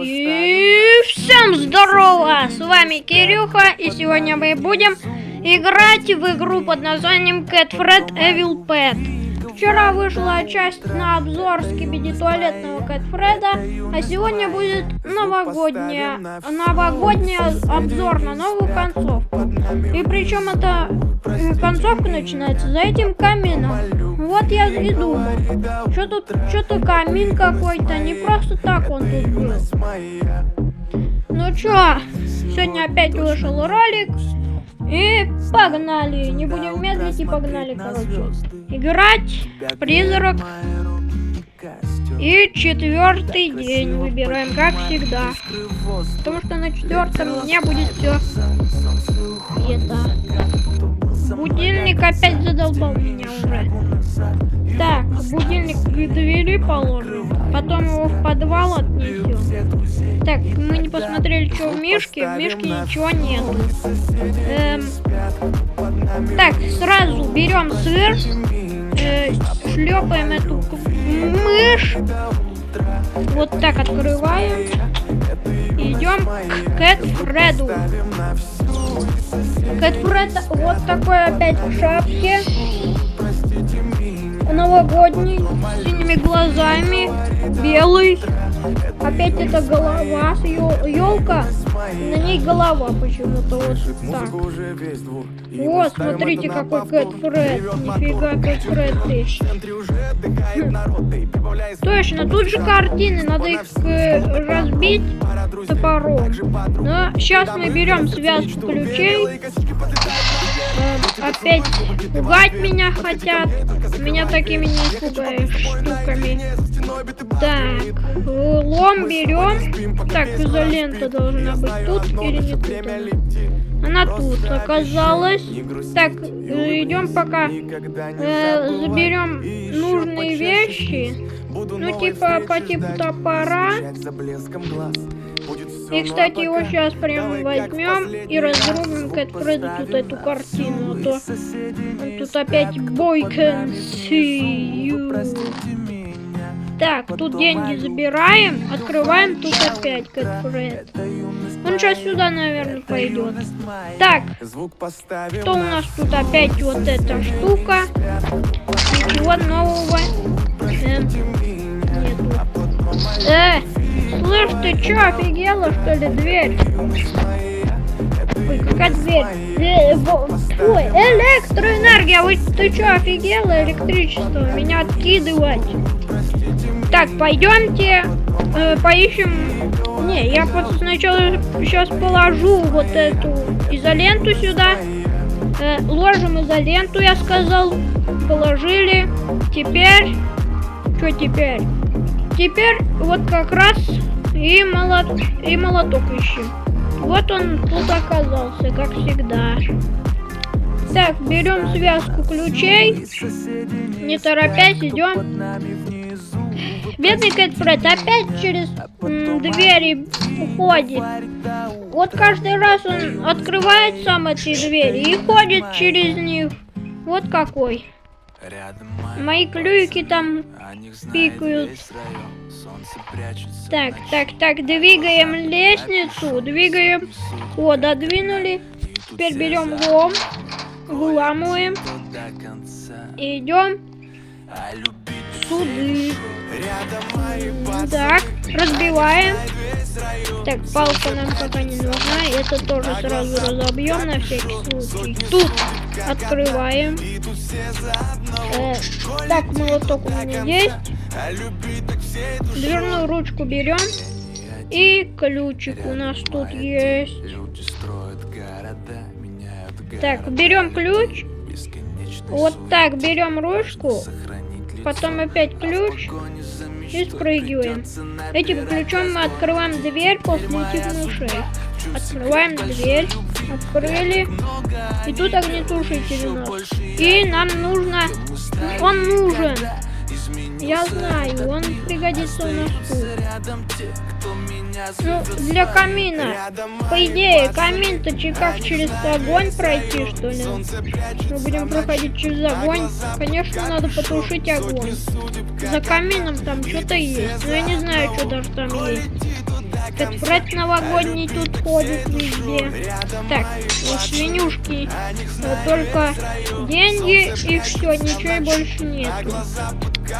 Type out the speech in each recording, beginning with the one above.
И всем здорово! С вами Кирюха, и сегодня мы будем играть в игру под названием Cat Fred Evil Pet. Вчера вышла часть на обзор скибиди туалетного Cat Fred'a, а сегодня будет новогодний обзор на новую концовку. И причем эта концовка начинается за этим камином. Вот я и думал, что-то камин какой-то, не просто так он тут был. Ну чё, сегодня опять вышел ролик. И погнали, не будем медлить и погнали, короче. Играть, призрак. И 4-й день выбираем, как всегда. Потому что на 4-м дне будет все. Будильник опять задолбал меня уже. Так, будильник к двери положим. Потом его в подвал отнесем. Так, мы не посмотрели, что в Мишке. В Мишке ничего нет. Так, сразу берем сыр. Шлепаем эту мышь. Вот так открываем. Идем к Cat Fred'у. Cat Fred вот такой опять в шапке. Новогодний, с синими глазами, белый. Опять это голова, елка, на ней голова почему-то вот так. Вот, смотрите, какой Cat Fred. Нифига, Cat Fred. Точно, тут же картины, надо их разбить топором. Но сейчас мы берем связку ключей. Опять пугать меня хотят. Меня такими не пугаешь штуками. Так, лом берем. Так, изолента должна быть тут или не тут? Она тут оказалась. Так, идем пока заберем нужные вещи. Ну, типа по типу топора. И, кстати, его сейчас прям возьмем и разрубим Cat Fred'у тут эту картину. А то он тут опять boy can see you. Так, тут деньги забираем, открываем, тут опять Cat Fred. Он сейчас сюда, наверное, пойдет. Так, что у нас тут опять вот эта штука? Ничего нового нету. Слышь, ты чё, офигела, что ли, дверь? Ой, какая дверь? Ой, электроэнергия, ты чё, офигела, электричество, меня откидывать? Так, пойдемте, поищем. Не, я просто сначала сейчас положу вот эту изоленту сюда. Ложим изоленту, я сказал. Положили. Теперь, что теперь? Теперь вот как раз и молоток ищем. Вот он тут оказался, как всегда. Так, берем связку ключей. Не торопясь, идем. Бедный Cat Fred опять через двери уходит. Вот каждый раз он открывает сам эти двери и ходит через них. Вот какой. Мои клюйки там пикают. Так, двигаем лестницу, двигаем. О, додвинули. Теперь берем лом, выламываем. И идем сюда. Так, разбиваем. Так, палка нам пока не нужна. Это тоже сразу разобьем на всякий случай. Тут открываем. Так, молоток у меня есть. Дверную ручку берем. И ключик у нас тут есть. Так, берем ключ. Вот так, берем ручку. Потом опять ключ. И спрыгиваем. Этим ключом мы открываем дверь после этих мышей. Открываем дверь. Открыли. И тут огнетушитель у нас. И нам нужно... Он нужен. Я знаю, он пригодится у нас тут. Ну, для камина. По идее, камин-то как через огонь пройти, что ли? Мы будем проходить через огонь. Конечно, надо потушить огонь. За камином там что-то есть. Но я не знаю, что даже там есть. Кэтфред новогодний тут ходит везде. Так, у свинюшки только деньги и все, ничего больше нету.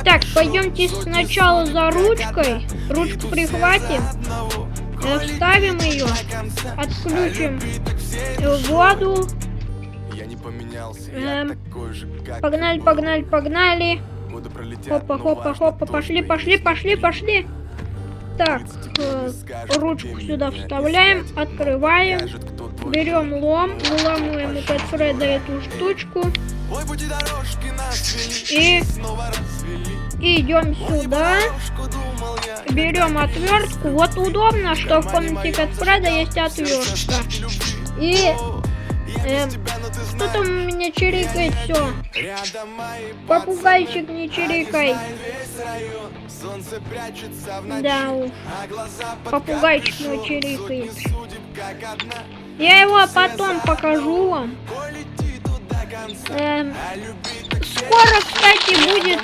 Так, пойдемте сначала за ручкой. Ручку прихватим. Вставим ее. Отключим воду. Погнали, погнали, погнали. Хопа, хопа, хопа. Пошли, пошли, пошли, пошли. Так, ручку сюда вставляем, открываем. Берем лом, выламываем у Кэтфреда эту штучку. И идем сюда. Берем отвертку. Вот удобно, что в комнате Кэтфреда есть отвертка. И что там у меня чирикает все? Попугайчик, не чирикай. Да уж. Попугайчик мой чирикает. Я его потом покажу вам. Скоро, кстати, будет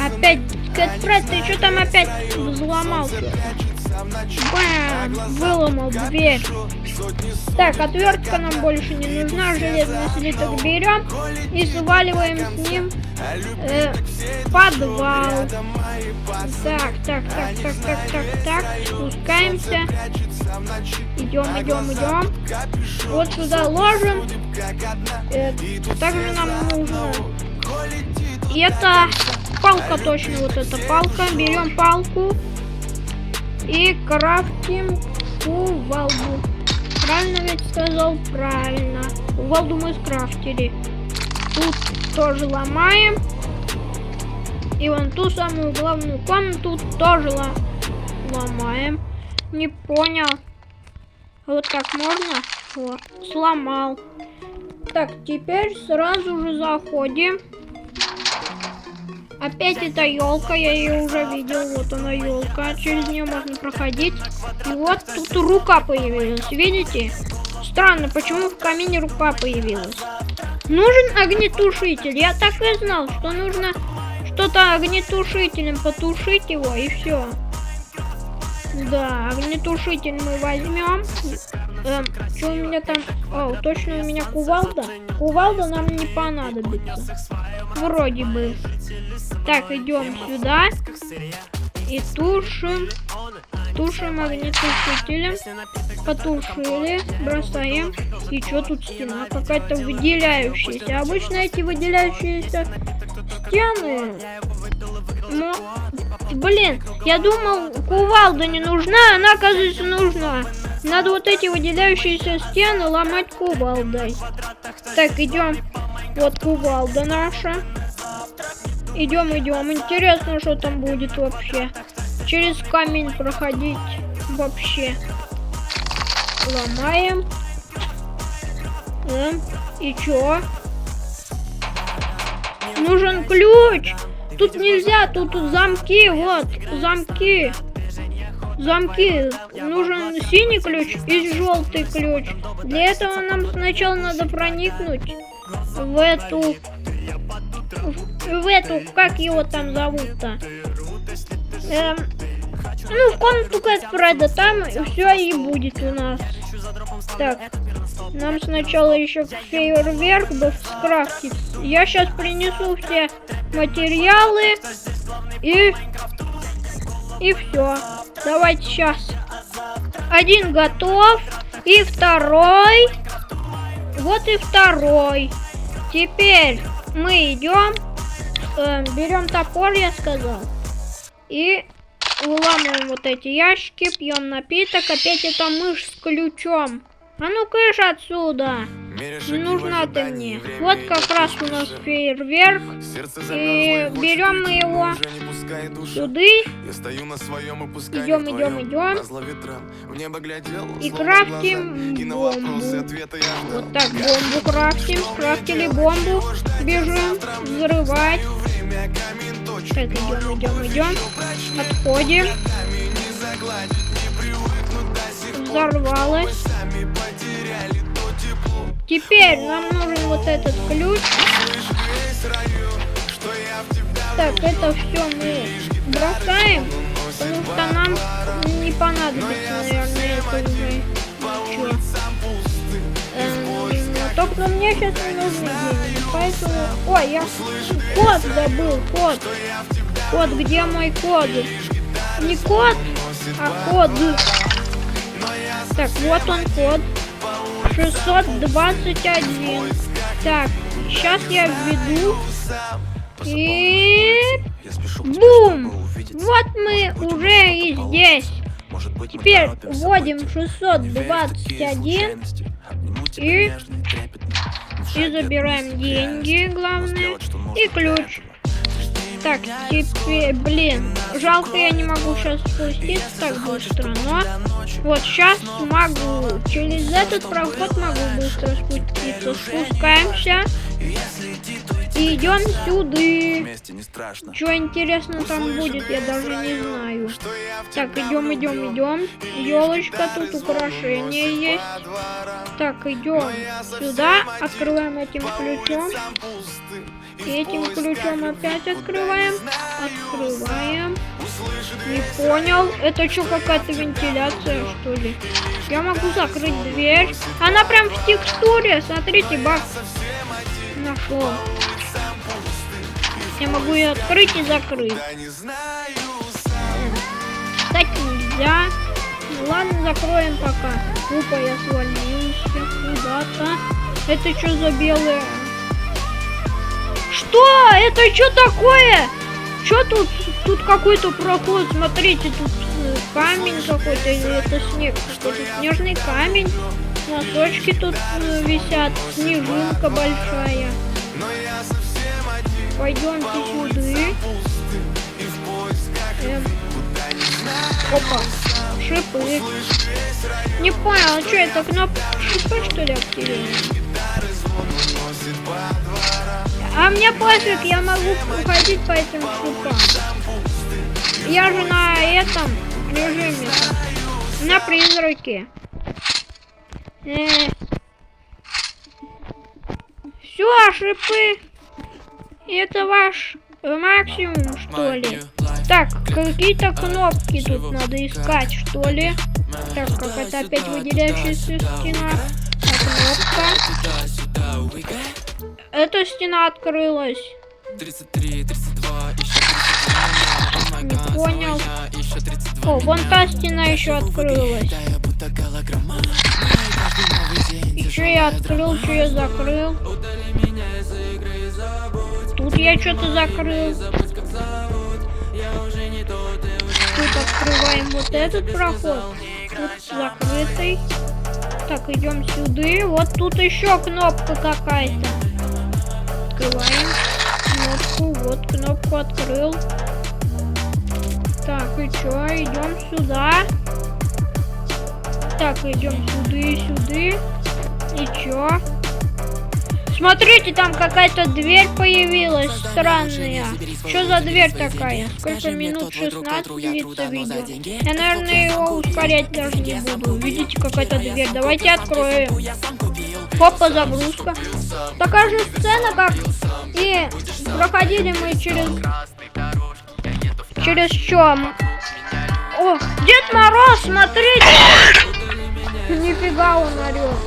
опять Кэтфред, ты что там опять взломался? Бам! Выломал дверь. Так, отвертка нам больше не нужна. Железный слиток берем и сваливаем с ним в подвал. Так. Спускаемся. Идем. Вот сюда ложим. Также нам нужно. И это палка, точно, вот эта палка. Берем палку и крафтим кувалду. Правильно ведь сказал? Правильно. Кувалду мы скрафтили. Тут тоже ломаем. И вон ту самую главную комнату тоже ломаем. Не понял. Вот так можно? Вот. Сломал. Так, теперь сразу же заходим. Опять эта елка, я ее уже видел. Вот она елка, через нее можно проходить. И вот тут рука появилась, видите? Странно, почему в камине рука появилась? Нужен огнетушитель. Я так и знал, что нужно что-то огнетушителем потушить его, и все. Да, огнетушитель мы возьмем. Что у меня там? О, точно у меня кувалда. Кувалда нам не понадобится. Вроде бы. Так, идем сюда. И тушим. Тушим огнетушителем. Потушили. Бросаем. И что тут стена? Какая-то выделяющаяся. Обычно эти выделяющиеся стены... Но... Блин, я думал, кувалда не нужна, она, оказывается, нужна. Надо вот эти выделяющиеся стены ломать кувалдой. Так, идем. Вот кувалда наша. Идем. Интересно, что там будет вообще. Через камень проходить вообще. Ломаем. И чё? Нужен ключ. Тут нельзя, тут замки, вот, замки. Нужен синий ключ и желтый ключ. Для этого нам сначала надо проникнуть в эту, как его там зовут-то? Ну, в комнату Кэтфреда, там все и будет у нас. Так, нам сначала еще фейерверк бы скрафтить. Я сейчас принесу все материалы и все. Давайте сейчас. Один готов. И второй. Вот и второй. Теперь мы идем. Берем топор, я сказал. И выламываем вот эти ящики. Пьем напиток. Опять это мышь с ключом. А ну кыш отсюда. Не нужна ты мне. Вот как раз у нас фейерверк. И берем мы его сюда. Идем. И крафтим бомбу. Вот так бомбу крафтим. Скрафтили бомбу. Бежим взрывать. Так, идем. Отходим. Взорвалась. Теперь нам нужен вот этот ключ. Так, это все мы бросаем, потому что нам не понадобится. наверное, это уже... Чё? Только мне сейчас не нужны деньги, поэтому... Ой, я код забыл, код. Код, где мой код? Не код, а код. Так, вот он код. 621. Так, сейчас я введу. И... Бум! Вот мы уже и здесь. Теперь вводим 621 и забираем деньги, главное, и ключ. Так, теперь, блин, жалко, я не могу сейчас спуститься так быстро, но вот сейчас могу. Через этот проход могу быстро спуститься. Спускаемся и идем сюда. Что интересно там будет, я даже не знаю. Так, идем. Елочка, тут украшения есть. Так, идем сюда, открываем этим ключом. И этим ключом опять открываем. Не понял. Это что, какая-то вентиляция, что ли? Я могу закрыть дверь. Она прям в текстуре. Смотрите, баг. Нашел. Я могу ее открыть и закрыть. Кстати, нельзя. Ну, ладно, закроем пока. Опа, я свалился куда-то. Это что за белое? Что? Это что такое? Что тут? Тут какой-то проход. Смотрите, тут камень какой-то. Или это снег? Какой-то снежный камень. Носочки тут висят. Снежинка большая. Пойдемте сюда. Опа. Шипы. Не понял, что это? Кнопка шипы, что ли, активируем? А мне пофиг, я могу ходить по этим шипам. Я же на этом режиме. На призраке. Все, шипы. Это ваш максимум, что ли? Так, какие-то кнопки тут надо искать, что ли? Так, какая-то опять выделяющаяся стена. Кнопка. Эта стена открылась. 33, 32, не понял. О, вон та стена еще открылась. И что я открыл, что я закрыл? Тут я что-то закрыл. Тут открываем вот этот проход. Тут закрытый. Так, идем сюда. Вот тут еще кнопка какая-то. Открываем кнопку. Вот кнопку открыл. Так, и чё? Идем сюда. Так, идем сюда. И чё? Смотрите, там какая-то дверь появилась странная. Что за дверь такая? Сколько минут? 16 длится видео. Я, наверное, его ускорять даже не буду. Видите, какая-то дверь. Давайте откроем. Хопа, загрузка. Такая же сцена, как и проходили мы через чем? О, Дед Мороз, смотрите! Нифига он орёт.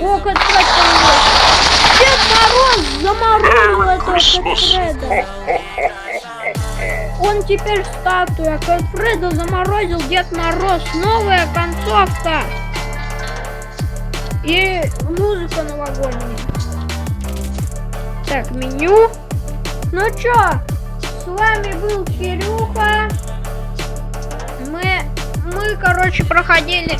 О, Кэтфред появился. Дед Мороз заморозил этого Кэтфреда. Он теперь статуя. Кэтфреда заморозил Дед Мороз. Новая концовка. И музыка новогодняя. Так, меню. Ну чё, с вами был Кирюха. Мы, короче, проходили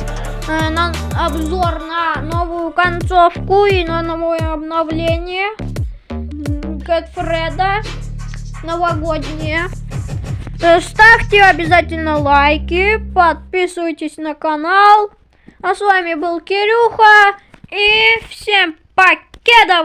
обзор на новую концовку и на новое обновление Кэтфреда новогоднее. Ставьте обязательно лайки, подписывайтесь на канал. А с вами был Кирюха и всем покедов!